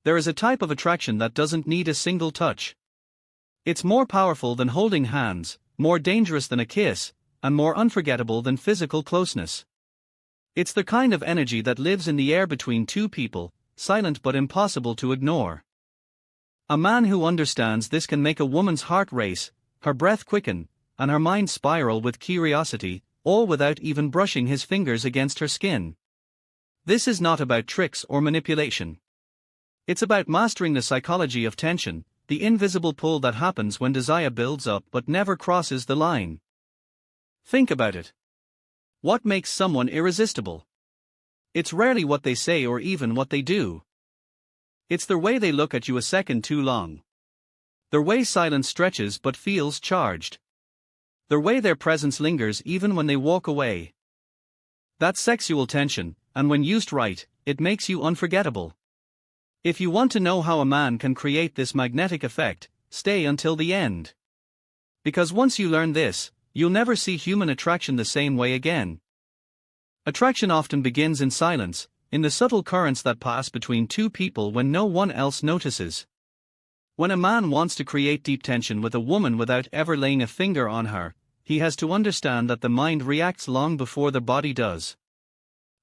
There is a type of attraction that doesn't need a single touch. It's more powerful than holding hands, more dangerous than a kiss, and more unforgettable than physical closeness. It's the kind of energy that lives in the air between two people, silent but impossible to ignore. A man who understands this can make a woman's heart race, her breath quicken, and her mind spiral with curiosity, all without even brushing his fingers against her skin. This is not about tricks or manipulation. It's about mastering the psychology of tension, the invisible pull that happens when desire builds up but never crosses the line. Think about it. What makes someone irresistible? It's rarely what they say or even what they do. It's the way they look at you a second too long. Their way silence stretches but feels charged. Their way their presence lingers even when they walk away. That's sexual tension, and when used right, it makes you unforgettable. If you want to know how a man can create this magnetic effect, stay until the end. Because once you learn this, you'll never see human attraction the same way again. Attraction often begins in silence, in the subtle currents that pass between two people when no one else notices. When a man wants to create deep tension with a woman without ever laying a finger on her, he has to understand that the mind reacts long before the body does.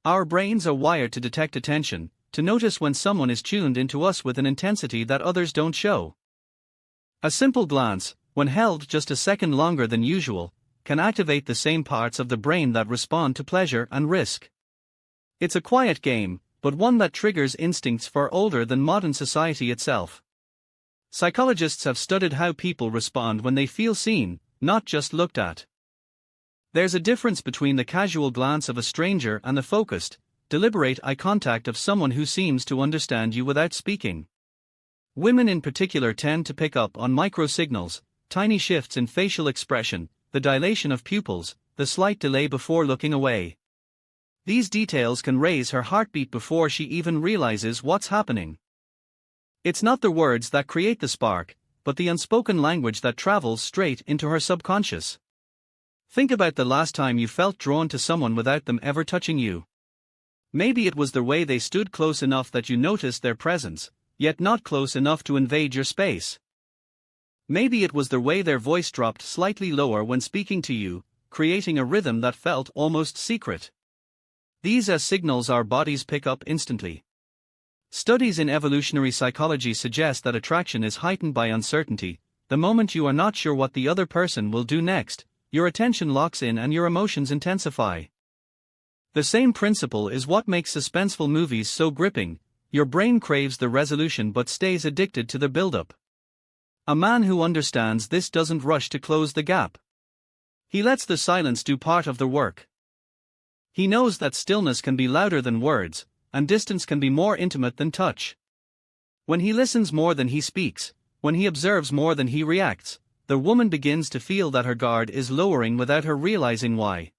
Our brains are wired to detect attention, to notice when someone is tuned into us with an intensity that others don't show. A simple glance, when held just a second longer than usual, can activate the same parts of the brain that respond to pleasure and risk. It's a quiet game, but one that triggers instincts far older than modern society itself. Psychologists have studied how people respond when they feel seen, not just looked at. There's a difference between the casual glance of a stranger and the focused, deliberate eye contact of someone who seems to understand you without speaking. Women in particular tend to pick up on micro-signals, tiny shifts in facial expression, the dilation of pupils, the slight delay before looking away. These details can raise her heartbeat before she even realizes what's happening. It's not the words that create the spark, but the unspoken language that travels straight into her subconscious. Think about the last time you felt drawn to someone without them ever touching you. Maybe it was the way they stood close enough that you noticed their presence, yet not close enough to invade your space. Maybe it was the way their voice dropped slightly lower when speaking to you, creating a rhythm that felt almost secret. These are signals our bodies pick up instantly. Studies in evolutionary psychology suggest that attraction is heightened by uncertainty. The moment you are not sure what the other person will do next, your attention locks in and your emotions intensify. The same principle is what makes suspenseful movies so gripping. Your brain craves the resolution but stays addicted to the build-up. A man who understands this doesn't rush to close the gap. He lets the silence do part of the work. He knows that stillness can be louder than words, and distance can be more intimate than touch. When he listens more than he speaks, when he observes more than he reacts, the woman begins to feel that her guard is lowering without her realizing why.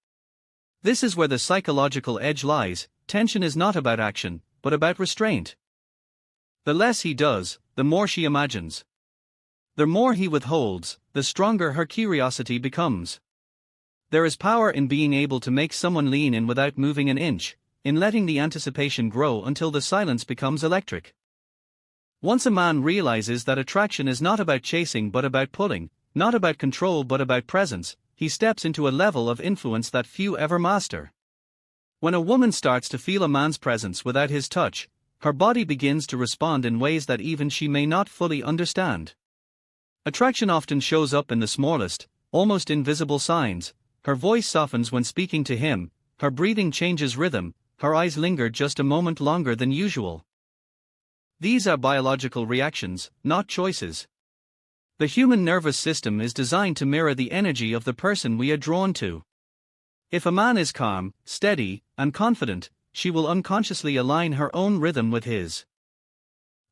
This is where the psychological edge lies. Tension is not about action, but about restraint. The less he does, the more she imagines. The more he withholds, the stronger her curiosity becomes. There is power in being able to make someone lean in without moving an inch, in letting the anticipation grow until the silence becomes electric. Once a man realizes that attraction is not about chasing but about pulling, not about control but about presence, he steps into a level of influence that few ever master. When a woman starts to feel a man's presence without his touch, her body begins to respond in ways that even she may not fully understand. Attraction often shows up in the smallest, almost invisible signs. Her voice softens when speaking to him, her breathing changes rhythm, her eyes linger just a moment longer than usual. These are biological reactions, not choices. The human nervous system is designed to mirror the energy of the person we are drawn to. If a man is calm, steady, and confident, she will unconsciously align her own rhythm with his.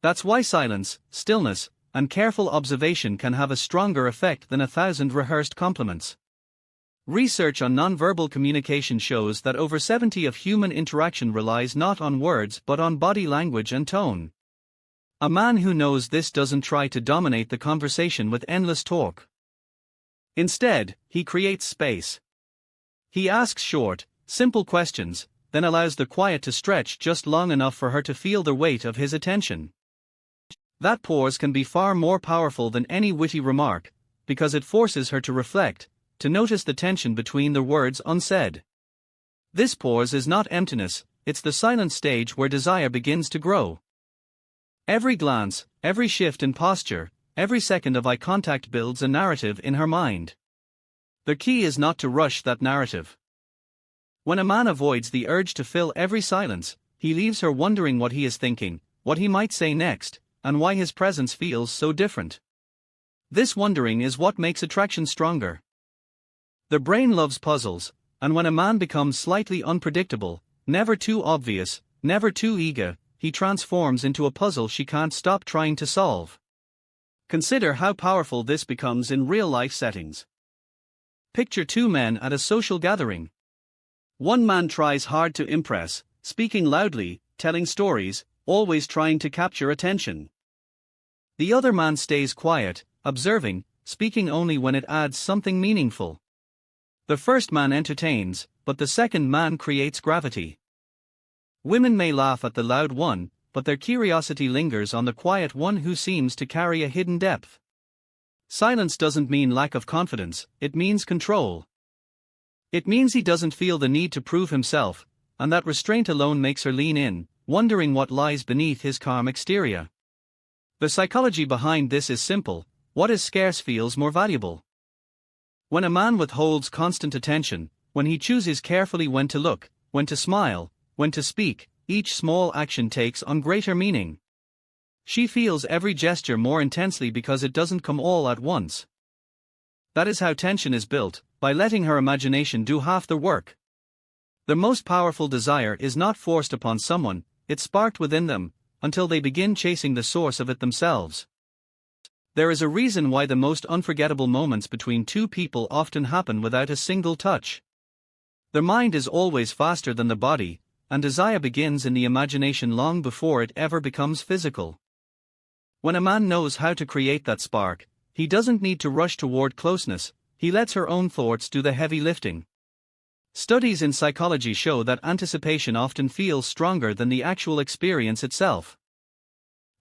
That's why silence, stillness, and careful observation can have a stronger effect than 1,000 rehearsed compliments. Research on nonverbal communication shows that over 70% of human interaction relies not on words but on body language and tone. A man who knows this doesn't try to dominate the conversation with endless talk. Instead, he creates space. He asks short, simple questions, then allows the quiet to stretch just long enough for her to feel the weight of his attention. That pause can be far more powerful than any witty remark, because it forces her to reflect, to notice the tension between the words unsaid. This pause is not emptiness, it's the silent stage where desire begins to grow. Every glance, every shift in posture, every second of eye contact builds a narrative in her mind. The key is not to rush that narrative. When a man avoids the urge to fill every silence, he leaves her wondering what he is thinking, what he might say next, and why his presence feels so different. This wondering is what makes attraction stronger. The brain loves puzzles, and when a man becomes slightly unpredictable, never too obvious, never too eager, he transforms into a puzzle she can't stop trying to solve. Consider how powerful this becomes in real-life settings. Picture two men at a social gathering. One man tries hard to impress, speaking loudly, telling stories, always trying to capture attention. The other man stays quiet, observing, speaking only when it adds something meaningful. The first man entertains, but the second man creates gravity. Women may laugh at the loud one, but their curiosity lingers on the quiet one who seems to carry a hidden depth. Silence doesn't mean lack of confidence, it means control. It means he doesn't feel the need to prove himself, and that restraint alone makes her lean in, wondering what lies beneath his calm exterior. The psychology behind this is simple: what is scarce feels more valuable. When a man withholds constant attention, when he chooses carefully when to look, when to smile, when to speak, each small action takes on greater meaning. She feels every gesture more intensely because it doesn't come all at once. That is how tension is built, by letting her imagination do half the work. The most powerful desire is not forced upon someone, it's sparked within them, until they begin chasing the source of it themselves. There is a reason why the most unforgettable moments between two people often happen without a single touch. The mind is always faster than the body, and desire begins in the imagination long before it ever becomes physical. When a man knows how to create that spark, he doesn't need to rush toward closeness, he lets her own thoughts do the heavy lifting. Studies in psychology show that anticipation often feels stronger than the actual experience itself.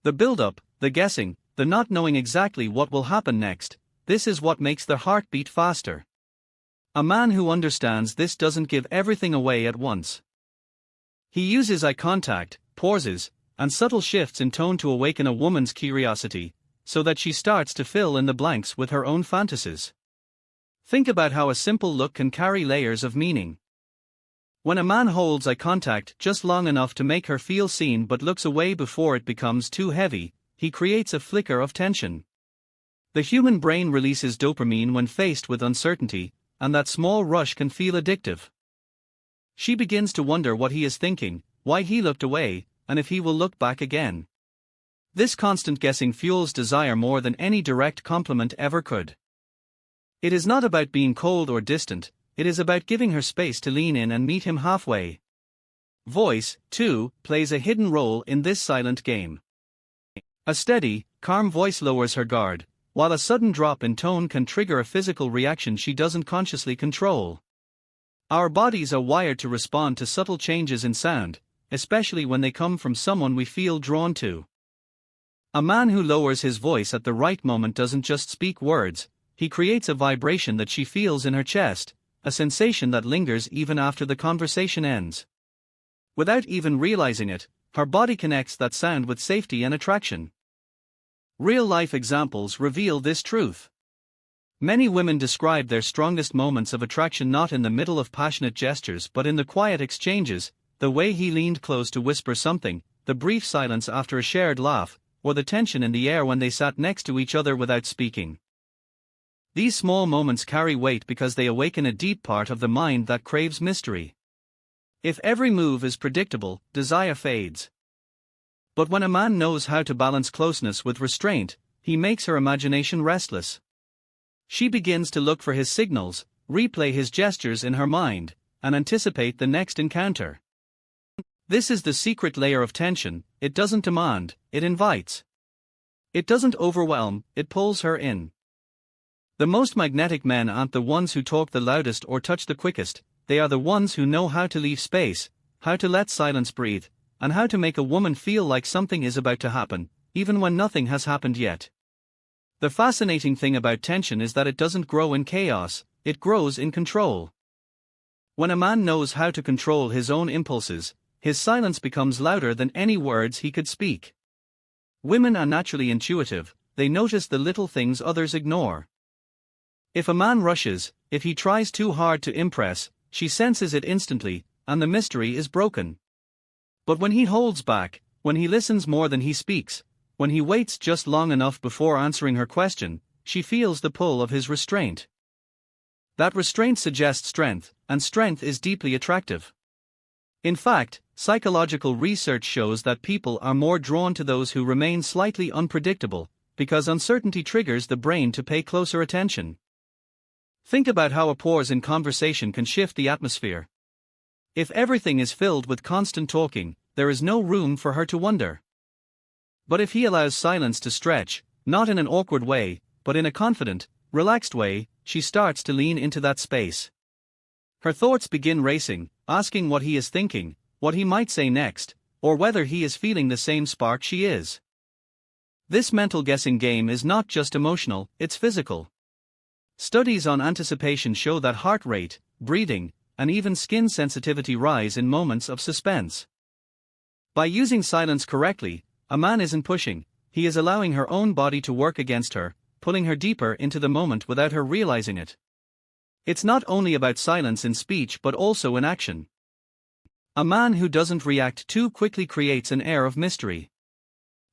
The build-up, the guessing, the not knowing exactly what will happen next, this is what makes the heart beat faster. A man who understands this doesn't give everything away at once. He uses eye contact, pauses, and subtle shifts in tone to awaken a woman's curiosity, so that she starts to fill in the blanks with her own fantasies. Think about how a simple look can carry layers of meaning. When a man holds eye contact just long enough to make her feel seen but looks away before it becomes too heavy, he creates a flicker of tension. The human brain releases dopamine when faced with uncertainty, and that small rush can feel addictive. She begins to wonder what he is thinking, why he looked away, and if he will look back again. This constant guessing fuels desire more than any direct compliment ever could. It is not about being cold or distant, it is about giving her space to lean in and meet him halfway. Voice, too, plays a hidden role in this silent game. A steady, calm voice lowers her guard, while a sudden drop in tone can trigger a physical reaction she doesn't consciously control. Our bodies are wired to respond to subtle changes in sound, especially when they come from someone we feel drawn to. A man who lowers his voice at the right moment doesn't just speak words, he creates a vibration that she feels in her chest, a sensation that lingers even after the conversation ends. Without even realizing it, her body connects that sound with safety and attraction. Real-life examples reveal this truth. Many women describe their strongest moments of attraction not in the middle of passionate gestures but in the quiet exchanges, the way he leaned close to whisper something, the brief silence after a shared laugh, or the tension in the air when they sat next to each other without speaking. These small moments carry weight because they awaken a deep part of the mind that craves mystery. If every move is predictable, desire fades. But when a man knows how to balance closeness with restraint, he makes her imagination restless. She begins to look for his signals, replay his gestures in her mind, and anticipate the next encounter. This is the secret layer of tension: it doesn't demand, it invites. It doesn't overwhelm, it pulls her in. The most magnetic men aren't the ones who talk the loudest or touch the quickest, they are the ones who know how to leave space, how to let silence breathe, and how to make a woman feel like something is about to happen, even when nothing has happened yet. The fascinating thing about tension is that it doesn't grow in chaos, it grows in control. When a man knows how to control his own impulses, his silence becomes louder than any words he could speak. Women are naturally intuitive, they notice the little things others ignore. If a man rushes, if he tries too hard to impress, she senses it instantly, and the mystery is broken. But when he holds back, when he listens more than he speaks, when he waits just long enough before answering her question, she feels the pull of his restraint. That restraint suggests strength, and strength is deeply attractive. In fact, psychological research shows that people are more drawn to those who remain slightly unpredictable, because uncertainty triggers the brain to pay closer attention. Think about how a pause in conversation can shift the atmosphere. If everything is filled with constant talking, there is no room for her to wonder. But if he allows silence to stretch, not in an awkward way, but in a confident, relaxed way, she starts to lean into that space. Her thoughts begin racing, asking what he is thinking, what he might say next, or whether he is feeling the same spark she is. This mental guessing game is not just emotional, it's physical. Studies on anticipation show that heart rate, breathing, and even skin sensitivity rise in moments of suspense. By using silence correctly, a man isn't pushing, he is allowing her own body to work against her, pulling her deeper into the moment without her realizing it. It's not only about silence in speech but also in action. A man who doesn't react too quickly creates an air of mystery.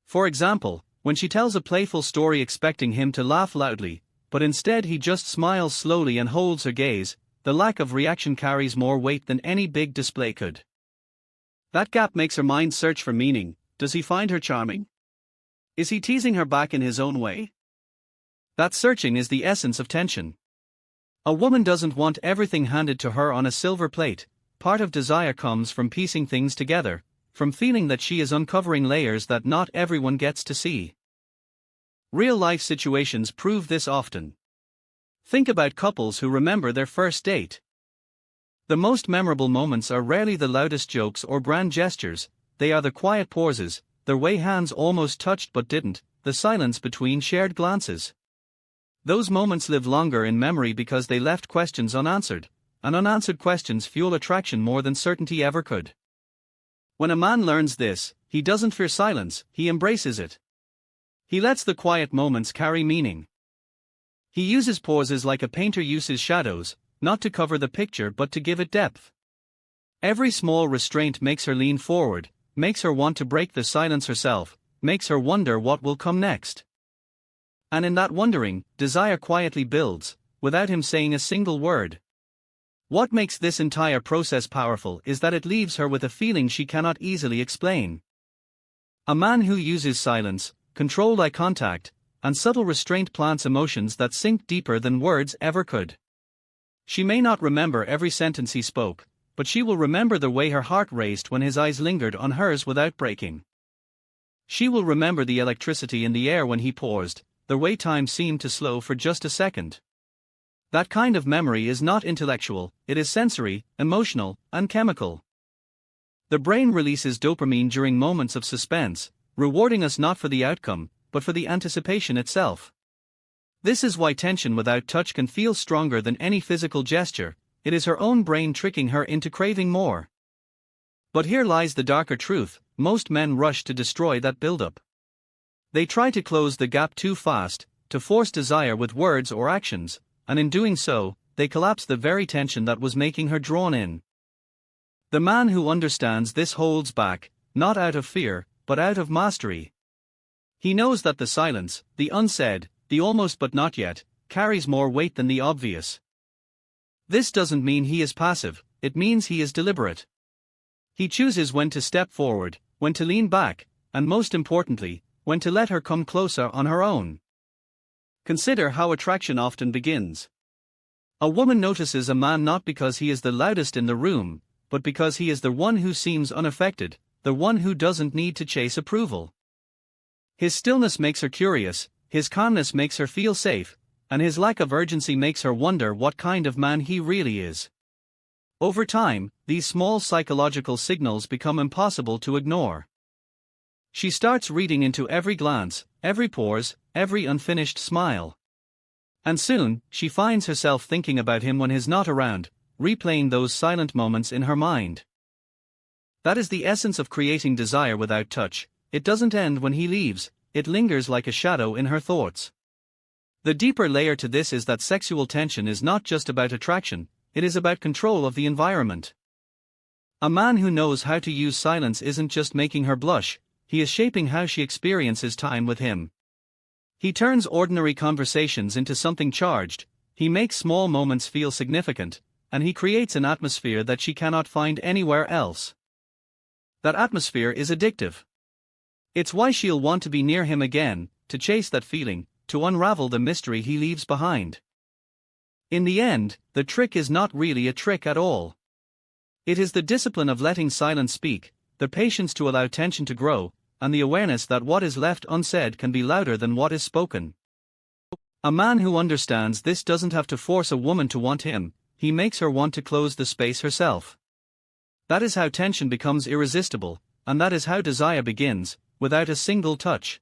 For example, when she tells a playful story expecting him to laugh loudly, but instead he just smiles slowly and holds her gaze, the lack of reaction carries more weight than any big display could. That gap makes her mind search for meaning. Does he find her charming? Is he teasing her back in his own way? That searching is the essence of tension. A woman doesn't want everything handed to her on a silver plate. Part of desire comes from piecing things together, from feeling that she is uncovering layers that not everyone gets to see. Real-life situations prove this often. Think about couples who remember their first date. The most memorable moments are rarely the loudest jokes or grand gestures, they are the quiet pauses, the way hands almost touched but didn't, the silence between shared glances. Those moments live longer in memory because they left questions unanswered, and unanswered questions fuel attraction more than certainty ever could. When a man learns this, he doesn't fear silence, he embraces it. He lets the quiet moments carry meaning. He uses pauses like a painter uses shadows, not to cover the picture but to give it depth. Every small restraint makes her lean forward, makes her want to break the silence herself, makes her wonder what will come next. And in that wondering, desire quietly builds, without him saying a single word. What makes this entire process powerful is that it leaves her with a feeling she cannot easily explain. A man who uses silence, controlled eye contact, and subtle restraint plants emotions that sink deeper than words ever could. She may not remember every sentence he spoke, but she will remember the way her heart raced when his eyes lingered on hers without breaking. She will remember the electricity in the air when he paused, the way time seemed to slow for just a second. That kind of memory is not intellectual, it is sensory, emotional, and chemical. The brain releases dopamine during moments of suspense, rewarding us not for the outcome, but for the anticipation itself. This is why tension without touch can feel stronger than any physical gesture. It is her own brain tricking her into craving more. But here lies the darker truth, most men rush to destroy that buildup. They try to close the gap too fast, to force desire with words or actions, and in doing so, they collapse the very tension that was making her drawn in. The man who understands this holds back, not out of fear, but out of mastery. He knows that the silence, the unsaid, the almost but not yet, carries more weight than the obvious. This doesn't mean he is passive, it means he is deliberate. He chooses when to step forward, when to lean back, and most importantly, when to let her come closer on her own. Consider how attraction often begins. A woman notices a man not because he is the loudest in the room, but because he is the one who seems unaffected, the one who doesn't need to chase approval. His stillness makes her curious, his calmness makes her feel safe, and his lack of urgency makes her wonder what kind of man he really is. Over time, these small psychological signals become impossible to ignore. She starts reading into every glance, every pause, every unfinished smile. And soon, she finds herself thinking about him when he's not around, replaying those silent moments in her mind. That is the essence of creating desire without touch. It doesn't end when he leaves, it lingers like a shadow in her thoughts. The deeper layer to this is that sexual tension is not just about attraction, it is about control of the environment. A man who knows how to use silence isn't just making her blush, he is shaping how she experiences time with him. He turns ordinary conversations into something charged, he makes small moments feel significant, and he creates an atmosphere that she cannot find anywhere else. That atmosphere is addictive. It's why she'll want to be near him again, to chase that feeling, to unravel the mystery he leaves behind. In the end, the trick is not really a trick at all. It is the discipline of letting silence speak, the patience to allow tension to grow, and the awareness that what is left unsaid can be louder than what is spoken. A man who understands this doesn't have to force a woman to want him, he makes her want to close the space herself. That is how tension becomes irresistible, and that is how desire begins, without a single touch.